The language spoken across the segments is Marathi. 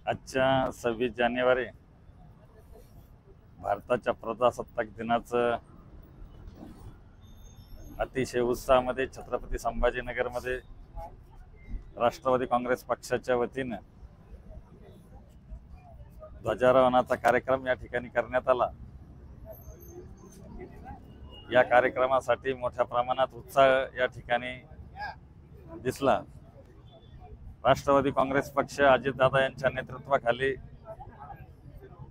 आजच्या 26 जानेवारी भारताच्या प्रजासत्ताक दिनाचं अतिशय उत्साहामध्ये छत्रपती संभाजीनगरमध्ये राष्ट्रवादी काँग्रेस पक्षाच्या वतीने ध्वजारोहणाचा कार्यक्रम या ठिकाणी करण्यात आला। या कार्यक्रमासाठी मोठ्या प्रमाणात उत्साह या ठिकाणी दिसला। राष्ट्रवादी काँग्रेस पक्ष अजितदादा यांच्या नेतृत्वाखाली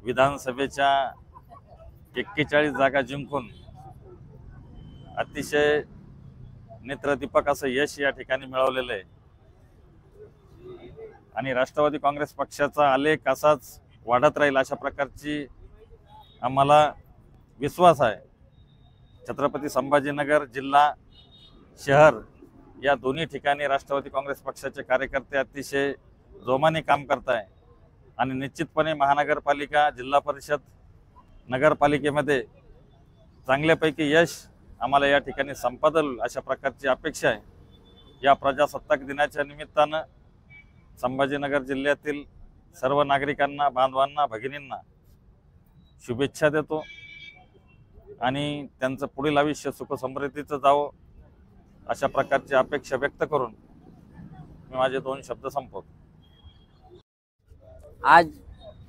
विधानसभेच्या 41 जागा जिंकून अतिशय नेत्रदीपक असं यश या ठिकाणी मिळवलेलं आहे आणि राष्ट्रवादी काँग्रेस पक्षाचा आलेख असाच वाढत राहील अशा प्रकारची आम्हाला विश्वास आहे। छत्रपती संभाजीनगर जिल्हा शहर या दोन्ही ठिकाणी राष्ट्रवादी काँग्रेस पक्षाचे कार्यकर्ते अतिशय जोमाने काम करत आहे आणि निश्चितपणे महानगरपालिका जिल्हा परिषद नगरपालिकेमध्ये चांगल्यापैकी यश आम्हाला या ठिकाणी संपादन अशा प्रकारची अपेक्षा आहे। या प्रजासत्ताक दिनाच्या निमित्तानं संभाजीनगर जिल्ह्यातील सर्व नागरिकांना, बांधवांना, भगिनींना शुभेच्छा देतो आणि त्यांचं पुढील आयुष्य सुख समृद्धीचं जावं अशा प्रकारची अपेक्षा व्यक्त करून मैं माझे 2 शब्द संपवतो। आज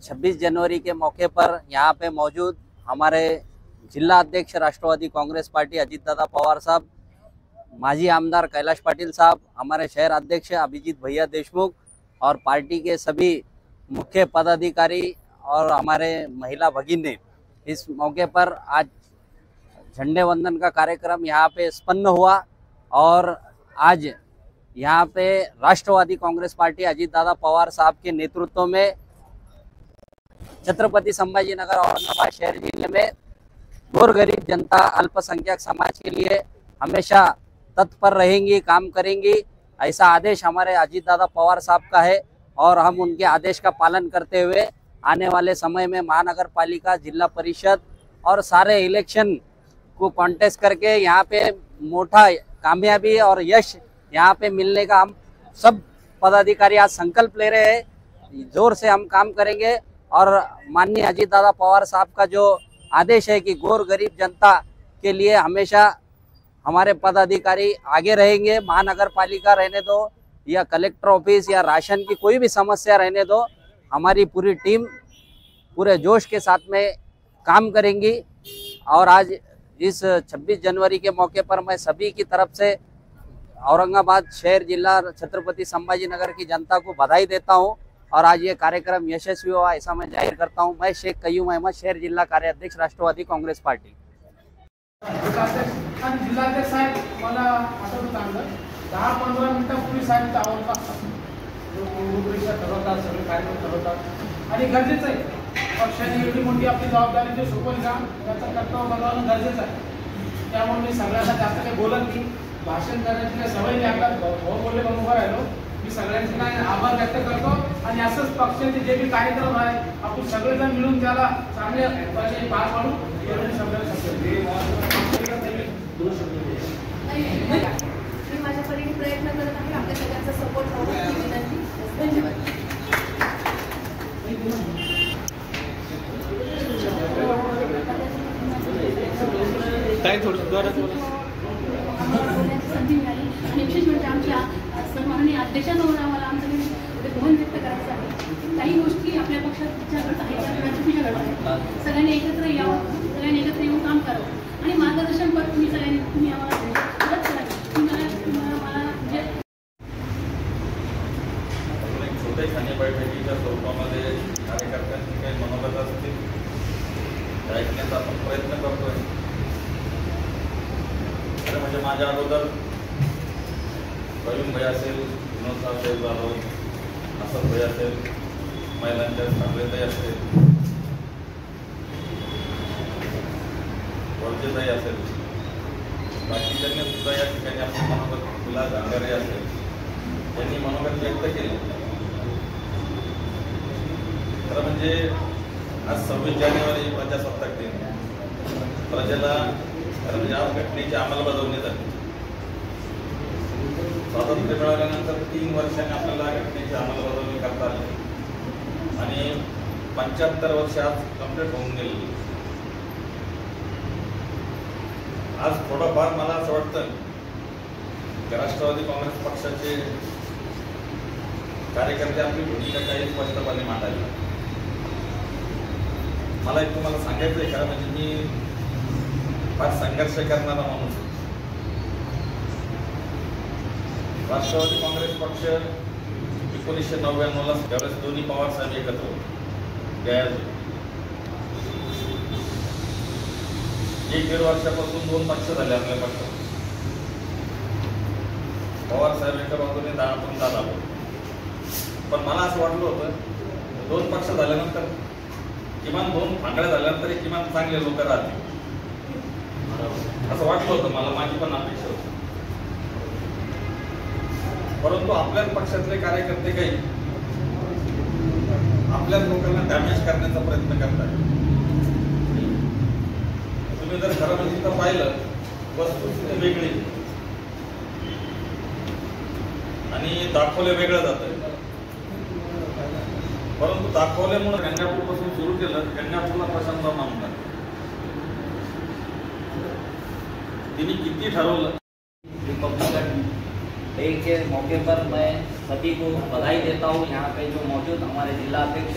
26 जनवरी के मौके पर यहाँ पे मौजूद हमारे जिला अध्यक्ष राष्ट्रवादी कांग्रेस पार्टी अजीतदादा पवार साहब, माजी आमदार कैलाश पाटिल साहब, हमारे शहर अध्यक्ष अभिजीत भैया देशमुख और पार्टी के सभी मुख्य पदाधिकारी और हमारे महिला भगिनी, इस मौके पर आज झंडे वंदन का कार्यक्रम यहाँ पे संपन्न हुआ और आज यहाँ पे राष्ट्रवादी कांग्रेस पार्टी अजीतदादा पवार साहब के नेतृत्व में छत्रपति संभाजीनगर औरंगाबाद शहर जिले में गोर गरीब जनता, अल्पसंख्यक समाज के लिए हमेशा तत्पर रहेंगी, काम करेंगी, ऐसा आदेश हमारे अजीतदादा पवार साहब का है और हम उनके आदेश का पालन करते हुए आने वाले समय में महानगर पालिका, जिला परिषद और सारे इलेक्शन को कॉन्टेस्ट करके यहाँ पे मोटा कामयाबी और यश यहाँ पे मिलने का हम सब पदाधिकारी आज संकल्प ले रहे हैं। जोर से हम काम करेंगे और माननीय अजीतदादा पवार साहब का जो आदेश है कि गोर गरीब जनता के लिए हमेशा हमारे पदाधिकारी आगे रहेंगे। महानगर पालिका रहने दो या कलेक्टर ऑफिस या राशन की कोई भी समस्या रहने दो, हमारी पूरी टीम पूरे जोश के साथ में काम करेंगी। और आज इस 26 जनवरी के मौके पर मैं सभी की तरफ से औरंगाबाद शहर, जिला, छत्रपति संभाजीनगर की जनता को बधाई देता हूं और आज ये कार्यक्रम यशस्वी हुआ ऐसा मैं जाहिर करता हूं। मैं शेख कयूम अहमद, शहर जिला कार्याध्यक्ष राष्ट्रवादी काँग्रेस पार्टी। जिल्हाध्यक्ष साहेब मला आठवतं चांगलं 10-15 मिनिटांपूर्वी साहेब आवडतात, ठरवतात, सगळे कार्यक्रम ठरवतात आणि गरजेचं आहे। पक्षाने एवढी मोठी आपली जबाबदारी जे सोपवली का त्याचं कर्तव्य बजावणं गरजेचं आहे। त्यामुळे मी सगळ्यांना जास्त काही बोलत नाही, भाषण करण्याची काही सवय नाही। आपला भाऊ बोलले म्हणून उभं राहिलो, मी सगळ्यांचे काय आभार व्यक्त करतो आणि असंच पक्षाचे जे भी कार्यक्रम आहे आपण सगळेजण मिळून त्याला चांगले पार पाडू एवढे सगळ्यांना मी माझ्या परीने प्रयत्न करत आहे। आपल्या सगळ्यांचा सपोर्ट हवा ही विनंती। धन्यवाद। संधी मिळाली आणि विशेष म्हणजे आमच्या सन्माननीय अध्यक्षांवर आम्हाला आमचं भवन व्यक्त करायचं आहे। काही गोष्टी आपल्या पक्षाच्या घडत आहेत, त्या चुकीच्या घडत आहेत। सगळ्यांनी एकत्र यावं, सगळ्यांनी एकत्र येऊन काम करावं आणि मार्गदर्शन पण तुम्ही आम्हाला मदत करा। मला म्हणजे छोटे खाणे बैठकीच्या स्वरूपामध्ये कार्यकर्त्यांची काही मनोगत असतील ऐकण्याचा आपण प्रयत्न करतोय। खरं म्हणजे माझ्या अगोदर प्रवीण भाई असेल, विनोद साहेब जाधव, असद भाई असेल, महिलांच्या साखरेताई असेल, वर्जेताई असेल, बाकीच्यांनी सुद्धा या ठिकाणी आपली मनोगत, तुला गांगारे असेल, त्यांनी मनोगत व्यक्त केले। खरं म्हणजे आज 26 जानेवारी प्रजासत्ताक दिन प्रजेला खरं या घटनेची अंमलबजावणी झाली। स्वातंत्र्य मिळाल्यानंतर 3 वर्षांनी आपल्याला घटनेची अंमलबजावणी करता आली। आणि 75 वर्ष आज कंप्लीट होऊन गेली. आज थोडंफार मला असं वाटतं की राष्ट्रवादी काँग्रेस पक्षाचे कार्यकर्ते आपली भूमिका काही स्पष्टपणे मांडावी. मला एक तुम्हाला सांगायचं आहे, खरं म्हणजे मी फार संघर्ष करणारा माणूस. राष्ट्रवादी काँग्रेस पक्ष 1999ला त्यावेळेस दोन्ही पवार साहेब एकत्र होते. 1-1.5 वर्षापासून 2 पक्ष झाले आपल्या पक्षात. पवार साहेब एका बाजूने आपण दादा. पण मला असं वाटलं होतं 2 पक्ष झाल्यानंतर किमान 2 फांगड्या झाल्यानंतर किमान चांगले लोक राहतील असं वाटलं होतं मला. माझी पण अपेक्षा होती. परंतु आपल्याच पक्षातले कार्यकर्ते काही आपल्याच लोकांना डॅमेज करण्याचा प्रयत्न करतात. तुम्ही जर खरं म्हणजे तिथं पाहिलं वस्तुस्थिती वेगळी आणि दाखवले वेगळं जातं. परंतु दाखवल्यामुळे गंगापूरपासून सुरू केलं, गंगापूरला प्रशांत म्हणतात. तिने किती ठरवलं. रिपब्लिकन डे के मौके पर मैं सभी को बधाई देता हूँ. यहाँ पे जो मौजूद हमारे जिला अध्यक्ष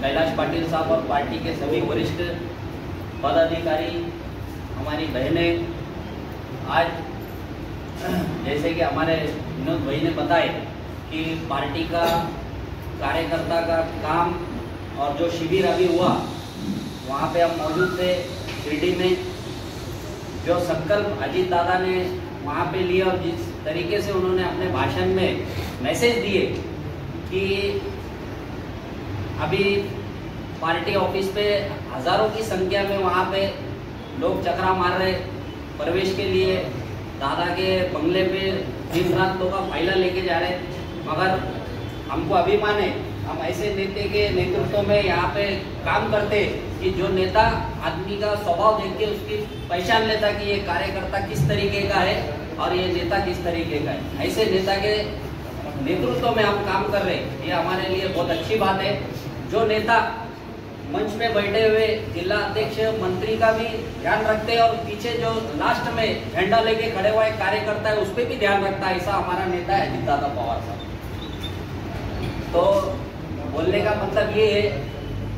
कैलाश पाटिल साहब और पार्टी के सभी वरिष्ठ पदाधिकारी, हमारी बहनें, आज जैसे कि हमारे विनोद भाई ने बताए कि पार्टी का कार्यकर्ता का काम और जो शिविर अभी हुआ वहाँ पे हम मौजूद थे शिरडी में. जो संकल्प अजीत दादा ने वहाँ पे लिए और जिस तरीके से उन्होंने अपने भाषण में मैसेज दिए कि अभी पार्टी ऑफिस पे हजारों की संख्या में वहाँ पे लोग चक्रा मार रहे प्रवेश के लिए. दादा के बंगले पे दिन रात लोग फाइला लेके जा रहे. मगर हमको अभिमान है, हम ऐसे नेता के नेतृत्व में यहाँ पे काम करते कि जो नेता आदमी का स्वभाव देख के उसकी पहचान लेता कि ये कार्यकर्ता किस तरीके का है और ये नेता किस तरीके का है. ऐसे नेता के नेतृत्व में हम काम कर रहे हैं, ये हमारे लिए बहुत अच्छी बात है. जो नेता मंच में बैठे हुए जिला अध्यक्ष मंत्री का भी ध्यान रखते हैं और पीछे जो लास्ट में झंडा लेके खड़े हुआ एक कार्यकर्ता है उस पर भी ध्यान रखता है, ऐसा हमारा नेता है अजीत दादा पवार साहब. तो बोलने का मतलब ये है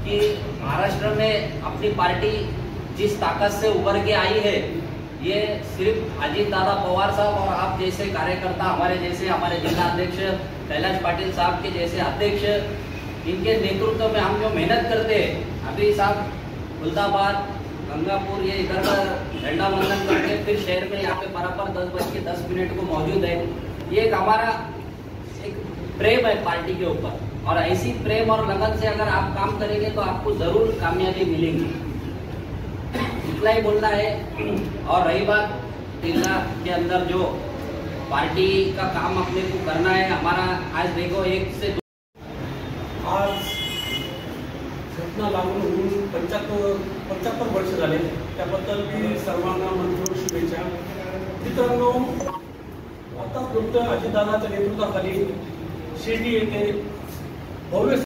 कि महाराष्ट्र में अपनी पार्टी जिस ताकत से उभर के आई है, ये सिर्फ अजीत दादा पवार साहब और आप जैसे कार्यकर्ता, हमारे जैसे हमारे जिला अध्यक्ष कैलाश पाटिल साहब के जैसे अध्यक्ष, इनके नेतृत्व में हम जो मेहनत करते हैं. अभी साहब खुलदाबाद, गंगापुर ये इधर का झंडा वंदन करके फिर शहर में यहाँ पे बराबर 10:10 को मौजूद है. ये एक हमारा एक प्रेम है पार्टी के ऊपर, और ऐसी प्रेम और लगन से अगर आप काम करेंगे तो आपको जरूर कामयाबी मिलेगी. इतना ही बोलना है. और रही बात जिला के अंदर जो पार्टी का काम अपने को करना है, हमारा आज देखो 1 से 2 आज घटना लागून होऊन 75 वर्ष झाले. त्याबद्दल मी सर्वांना मनपूर्वक शुभेच्छा. मित्रांनो, आता डॉक्टर अजितदादाच्या नेतृत्वाखाली शिर्डी येथे भव्य